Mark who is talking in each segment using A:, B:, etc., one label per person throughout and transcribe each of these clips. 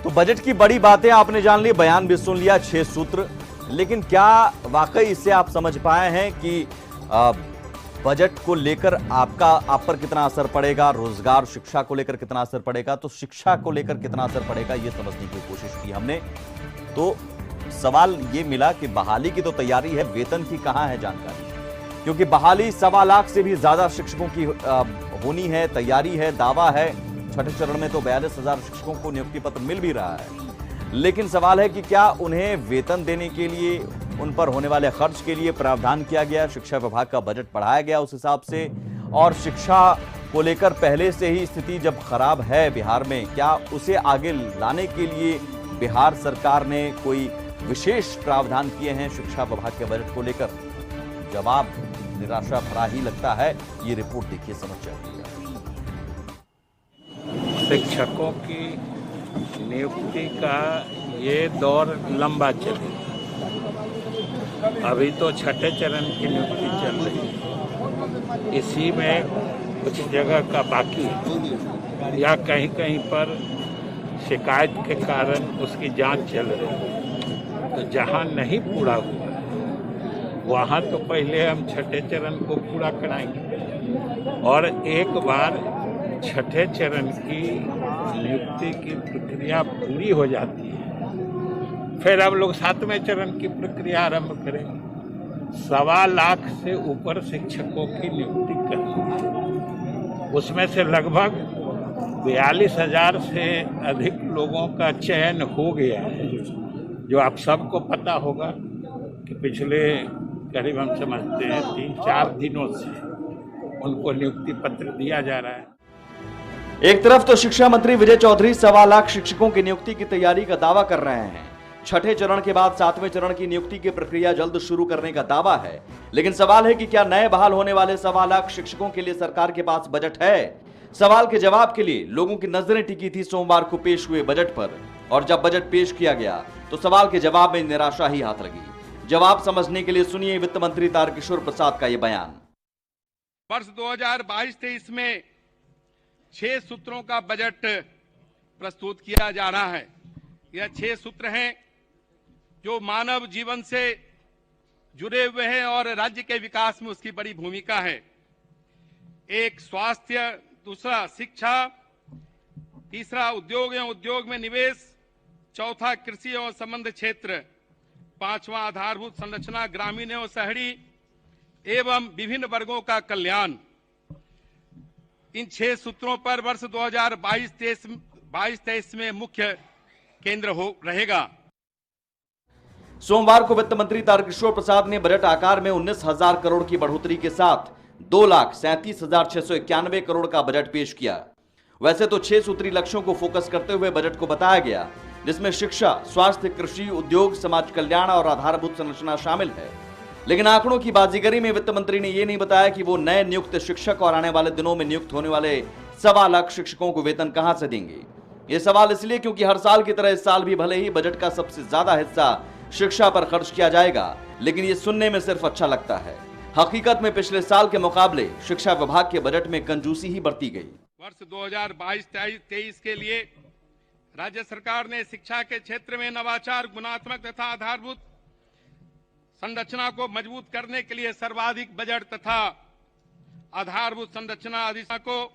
A: तो बजट की बड़ी बातें आपने जान ली, बयान भी सुन लिया, 6 सूत्र। लेकिन क्या वाकई इससे आप समझ पाए हैं कि बजट को लेकर आप पर कितना असर पड़ेगा, रोजगार शिक्षा को लेकर कितना असर पड़ेगा, तो शिक्षा को लेकर कितना असर पड़ेगा ये समझने की कोशिश की हमने। तो सवाल ये मिला कि बहाली की तो तैयारी है, वेतन की कहां है जानकारी, क्योंकि बहाली 1.25 लाख से भी ज्यादा शिक्षकों की होनी है, तैयारी है, दावा है। छठे चरण में तो 42,000 शिक्षकों को नियुक्ति पत्र मिल भी रहा है, लेकिन सवाल है कि क्या उन्हें वेतन देने के लिए, उन पर होने वाले खर्च के लिए प्रावधान किया गया, शिक्षा विभाग का बजट बढ़ाया गया उस हिसाब से, और शिक्षा को लेकर पहले से ही स्थिति जब खराब है बिहार में, क्या उसे आगे लाने के लिए बिहार सरकार ने कोई विशेष प्रावधान किए हैं शिक्षा विभाग के बजट को लेकर? जवाब निराशा भरा ही लगता है। ये रिपोर्ट देखिए, समझ जाइए।
B: शिक्षकों की नियुक्ति का ये दौर लंबा चलेगा। अभी तो छठे चरण की नियुक्ति चल रही है, इसी में कुछ जगह का बाकी है या कहीं कहीं पर शिकायत के कारण उसकी जांच चल रही है। तो जहां नहीं पूरा हुआ वहां तो पहले हम छठे चरण को पूरा कराएंगे, और एक बार छठे चरण की नियुक्ति की प्रक्रिया पूरी हो जाती है, फिर हम लोग 7वें चरण की प्रक्रिया आरंभ करेंगे। 1.25 लाख से ऊपर शिक्षकों की नियुक्ति करेंगे, उसमें से लगभग 42,000 से अधिक लोगों का चयन हो गया है, जो आप सबको पता होगा कि पिछले करीब हम समझते हैं 3-4 दिनों से उनको नियुक्ति पत्र दिया जा रहा है।
A: एक तरफ तो शिक्षा मंत्री विजय चौधरी 1.25 लाख शिक्षकों की नियुक्ति की तैयारी का दावा कर रहे हैं, छठे चरण के बाद 7वें चरण की नियुक्ति की प्रक्रिया जल्द शुरू करने का दावा है, लेकिन सवाल है कि क्या नए बहाल होने वाले 1.25 लाख शिक्षकों के लिए सरकार के पास बजट है? सवाल के जवाब के लिए लोगों की नजरें टिकी थी सोमवार को पेश हुए बजट पर, और जब बजट पेश किया गया तो सवाल के जवाब में निराशा ही हाथ लगी। जवाब समझने के लिए सुनिए वित्त मंत्री तारकिशोर प्रसाद का यह बयान।
C: वर्ष 2022-23 में 6 सूत्रों का बजट प्रस्तुत किया जा रहा है। यह 6 सूत्र हैं जो मानव जीवन से जुड़े हुए हैं और राज्य के विकास में उसकी बड़ी भूमिका है। एक स्वास्थ्य, दूसरा शिक्षा, तीसरा उद्योग एवं उद्योग में निवेश, चौथा कृषि एवं संबद्ध क्षेत्र, पांचवा आधारभूत संरचना ग्रामीण एवं शहरी एवं विभिन्न वर्गों का कल्याण। इन 6 सूत्रों पर वर्ष 2022-23 में मुख्य केंद्र रहेगा।
A: सोमवार को वित्त मंत्री तारकिशोर प्रसाद ने बजट आकार में 19,000 करोड़ की बढ़ोतरी के साथ 2,37,691 करोड़ का बजट पेश किया। वैसे तो 6 सूत्री लक्ष्यों को फोकस करते हुए बजट को बताया गया, जिसमें शिक्षा, स्वास्थ्य, कृषि, उद्योग, समाज कल्याण और आधारभूत संरचना शामिल है। लेकिन आंकड़ों की बाजीगरी में वित्त मंत्री ने यह नहीं बताया कि वो नए नियुक्त शिक्षक और आने वाले दिनों में नियुक्त होने वाले 1.25 लाख शिक्षकों को वेतन कहां से देंगे। ये सवाल इसलिए क्योंकि हर साल की तरह इस साल भी भले ही बजट का सबसे ज्यादा हिस्सा शिक्षा पर खर्च किया जाएगा, लेकिन ये सुनने में सिर्फ अच्छा लगता है। हकीकत में पिछले साल के मुकाबले शिक्षा विभाग के बजट में कंजूसी ही बढ़ती गई।
C: वर्ष 2022-23 के लिए राज्य सरकार ने शिक्षा के क्षेत्र में नवाचार, गुणात्मक तथा आधारभूत संरचना को मजबूत करने के लिए सर्वाधिक बजट तथा आधारभूत संरचना अधिशा को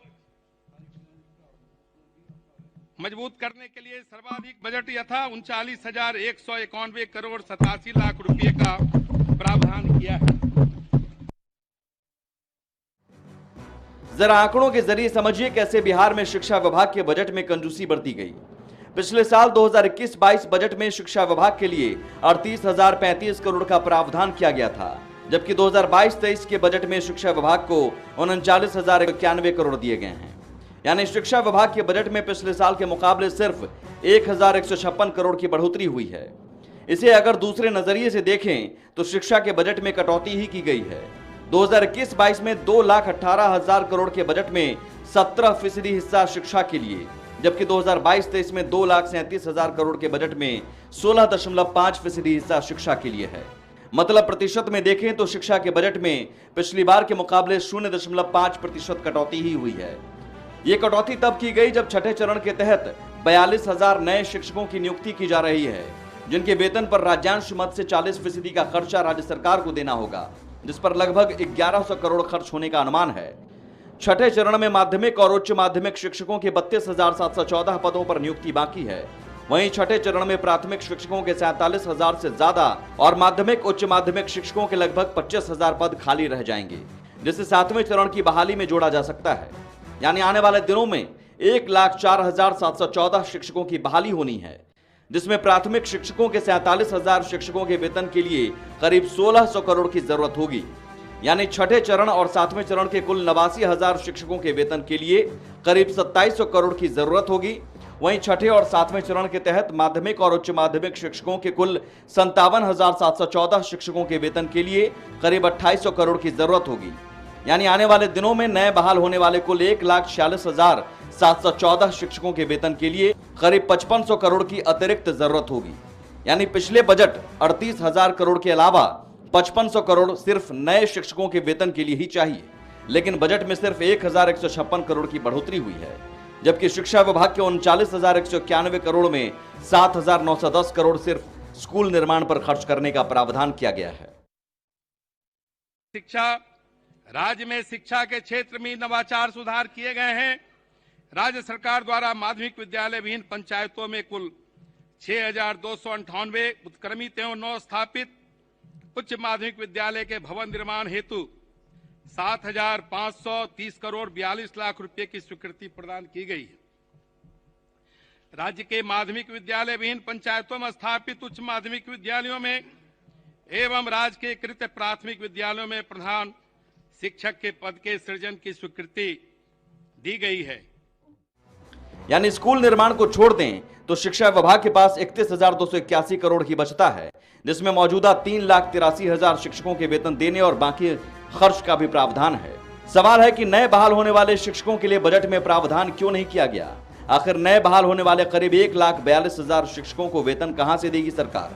C: मजबूत करने के लिए सर्वाधिक बजट यथा 39,191 करोड़ 87 लाख रुपए का प्रावधान किया है।
A: जरा आंकड़ों के जरिए समझिए कैसे बिहार में शिक्षा विभाग के बजट में कंजूसी बढ़ती गई। पिछले साल 2021-22 बजट में शिक्षा विभाग के लिए 38,035 करोड़ का प्रावधान किया गया था, जबकि 2022-23 के बजट में शिक्षा विभाग को 39,091 करोड़ दिए गए हैं। यानी शिक्षा विभाग के बजट में पिछले साल के मुकाबले सिर्फ 1,156 करोड़ की बढ़ोतरी हुई है। इसे अगर दूसरे नजरिए से देखें तो शिक्षा के बजट में कटौती ही की गई है। 2021-22 में 2,18,000 करोड़ के बजट में 17% हिस्सा शिक्षा के लिए, जबकि 2022-23 में 2,37,000 करोड़ के बजट में 16.5% हिस्सा शिक्षा के लिए है। मतलब प्रतिशत में देखें तो शिक्षा के बजट में पिछली बार के मुकाबले 0.5% कटौती ही हुई है। ये कटौती तब की गई जब छठे चरण के तहत 42,000 नए शिक्षकों की नियुक्ति की जा रही है, जिनके वेतन पर राज्यांश मद से 40% का खर्चा राज्य सरकार को देना होगा, जिस पर लगभग 1100 करोड़ खर्च होने का अनुमान है। छठे चरण में माध्यमिक और उच्च माध्यमिक शिक्षकों के 32,714 पदों पर नियुक्ति बाकी है। वहीं छठे चरण में प्राथमिक शिक्षकों के 47,000 से ज्यादा और माध्यमिक उच्च माध्यमिक शिक्षकों के लगभग 25,000 पद खाली रह जाएंगे, जिसे सातवें चरण की बहाली में जोड़ा जा सकता है। यानी आने वाले दिनों में 1,04,714 शिक्षकों की बहाली होनी है, जिसमें प्राथमिक शिक्षकों के 47,000 शिक्षकों के वेतन के लिए करीब 1,600 करोड़ की जरूरत होगी। यानी छठे चरण और सातवें चरण के कुल 89,000 शिक्षकों के वेतन के लिए करीब 2,700 करोड़ की जरूरत होगी। वहीं छठे और सातवें चरण के तहत माध्यमिक और उच्च माध्यमिक शिक्षकों के कुल 57,714 शिक्षकों के वेतन के लिए करीब 2,800 करोड़ की जरूरत होगी। यानी आने वाले दिनों में नए बहाल होने वाले कुल 1,46,714 शिक्षकों के वेतन के लिए करीब 5500 करोड़ की अतिरिक्त जरूरत होगी। यानी पिछले बजट 38,000 करोड़ के अलावा 5500 करोड़ सिर्फ नए शिक्षकों के वेतन के लिए ही चाहिए, लेकिन बजट में सिर्फ 1,156 करोड़ की बढ़ोतरी हुई है, जबकि शिक्षा विभाग के 39,191 करोड़ में 7,910 करोड़ सिर्फ स्कूल निर्माण पर खर्च करने का प्रावधान किया गया है।
C: शिक्षा राज्य में शिक्षा के क्षेत्र में नवाचार सुधार किए गए हैं। राज्य सरकार द्वारा माध्यमिक विद्यालय विहीन पंचायतों में कुल 6,298 उत्क्रमित एवं 9 स्थापित, उच्च माध्यमिक विद्यालय के भवन निर्माण हेतु 7,530 करोड़ 42 लाख रुपए की स्वीकृति प्रदान की गई है। राज्य के माध्यमिक विद्यालय विहीन पंचायतों में स्थापित उच्च माध्यमिक विद्यालयों में एवं राज्य के कृत प्राथमिक विद्यालयों में प्रधान शिक्षक के पद के सृजन की स्वीकृति दी गई है।
A: यानी स्कूल निर्माण को छोड़ दें तो शिक्षा विभाग के पास 31,281 करोड़ की बचता है, जिसमें मौजूदा 3,83,000 शिक्षकों के वेतन देने और बाकी खर्च का भी प्रावधान है। सवाल है कि नए बहाल होने वाले शिक्षकों के लिए बजट में प्रावधान क्यों नहीं किया गया? आखिर नए बहाल होने वाले करीब 1,42,000 शिक्षकों को वेतन कहां से देगी सरकार?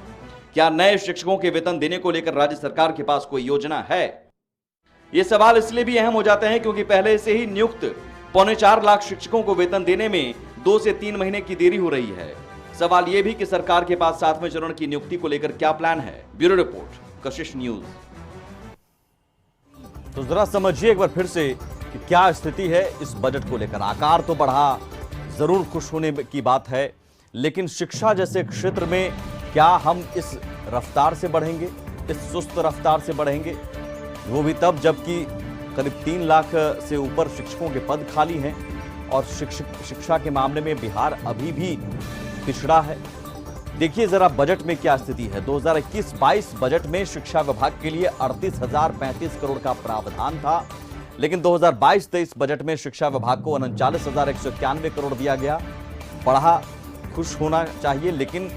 A: क्या नए शिक्षकों के वेतन देने को लेकर राज्य सरकार के पास कोई योजना है? ये सवाल इसलिए भी अहम हो जाते हैं क्योंकि पहले से ही नियुक्त 4.25 लाख शिक्षकों को वेतन देने में 2 से 3 महीने की देरी हो रही है। सवाल यह भी कि सरकार के पास 7वें चरण की नियुक्ति को लेकर क्या प्लान है। ब्यूरो रिपोर्ट, कशिश न्यूज। तो जरा समझिए एक बार फिर से कि क्या स्थिति है इस बजट को लेकर। आकार तो बढ़ा, जरूर खुश होने की बात है, लेकिन शिक्षा जैसे क्षेत्र में क्या हम इस रफ्तार से बढ़ेंगे, इस सुस्त रफ्तार से बढ़ेंगे? वो भी तब जबकि करीब 3 लाख से ऊपर शिक्षकों के पद खाली हैं और शिक्षा के मामले में बिहार अभी भी पिछड़ा है। देखिए जरा बजट में क्या स्थिति है। 2021-22 बजट में शिक्षा विभाग के लिए 38,035 करोड़ का प्रावधान था, लेकिन 2022-23 बजट में शिक्षा विभाग को 39,191 करोड़ दिया गया। बड़ा खुश होना चाहिए, लेकिन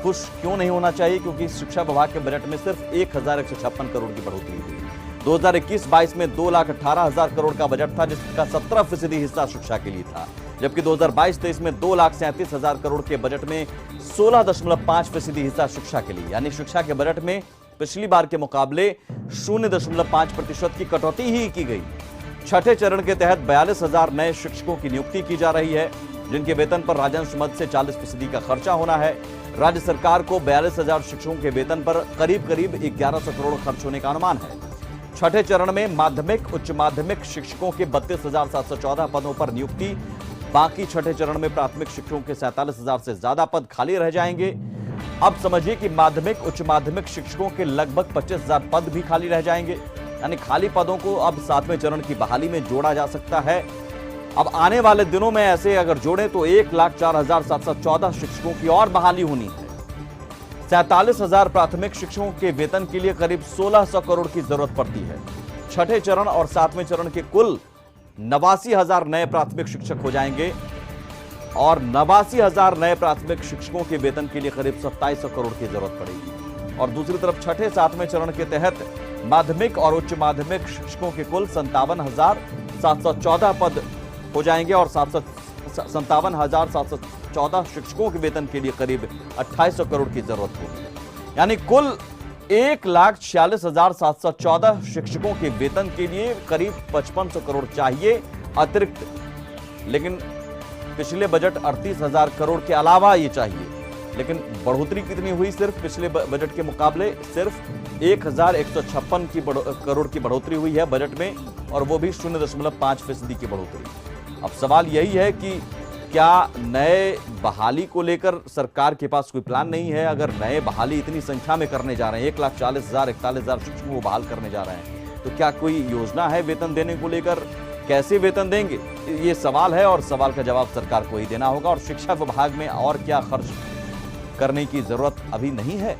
A: खुश क्यों नहीं होना चाहिए? क्योंकि शिक्षा विभाग के बजट में सिर्फ 1,156 करोड़ की बढ़ोतरी हुई। 2021-22 में 2,18,000 करोड़ का बजट था, जिसका 17% हिस्सा शिक्षा के लिए था, जबकि 2022-23 में 2,37,000 करोड़ के बजट में 16.5% हिस्सा शिक्षा के लिए। यानी शिक्षा के बजट में पिछली बार के मुकाबले 0.5% की कटौती ही की गई। छठे चरण के तहत 42,000 नए शिक्षकों की नियुक्ति की जा रही है, जिनके वेतन पर राजस्व मद से 40% का खर्चा होना है। राज्य सरकार को 42,000 शिक्षकों के वेतन पर करीब 1,100 करोड़ खर्च होने का अनुमान है। छठे चरण में माध्यमिक उच्च माध्यमिक शिक्षकों के 32,714 पदों पर नियुक्ति बाकी। छठे चरण में प्राथमिक शिक्षकों के 47,000 से ज्यादा पद खाली रह जाएंगे। अब समझिए कि माध्यमिक उच्च माध्यमिक शिक्षकों के लगभग 25,000 पद भी खाली रह जाएंगे। यानी खाली पदों को अब 7वें चरण की बहाली में जोड़ा जा सकता है। अब आने वाले दिनों में ऐसे अगर जोड़ें तो 1,04,714 शिक्षकों की और बहाली होनी है। 47,000 प्राथमिक शिक्षकों के वेतन के लिए करीब 1,600 करोड़ की जरूरत पड़ती है। छठे चरण और 7वें चरण के कुल 89,000 नए प्राथमिक शिक्षक हो जाएंगे और 89,000 नए प्राथमिक शिक्षकों के वेतन के लिए करीब 2,700 करोड़ की जरूरत पड़ेगी। और दूसरी तरफ छठे 7वें चरण के तहत माध्यमिक और उच्च माध्यमिक शिक्षकों के कुल 57,714 पद हो जाएंगे और 57,714 शिक्षकों के वेतन के लिए करीब 2,800 करोड़ की जरूरत होगी। यानी कुल 1,46,714 शिक्षकों के वेतन के लिए करीब 5,500 करोड़ चाहिए अतिरिक्त। लेकिन पिछले बजट 38,000 करोड़ के अलावा ये चाहिए, लेकिन बढ़ोतरी कितनी हुई? सिर्फ पिछले बजट के मुकाबले सिर्फ 1,156 करोड़ की बढ़ोतरी हुई है बजट में, और वो भी 0.5% की बढ़ोतरी। अब सवाल यही है कि क्या नए बहाली को लेकर सरकार के पास कोई प्लान नहीं है? अगर नए बहाली इतनी संख्या में करने जा रहे हैं, 1,40,000 41,000 शिक्षकों को बहाल करने जा रहे हैं, तो क्या कोई योजना है वेतन देने को लेकर? कैसे वेतन देंगे, ये सवाल है, और सवाल का जवाब सरकार को ही देना होगा। और शिक्षा विभाग में और क्या खर्च करने की जरूरत अभी नहीं है?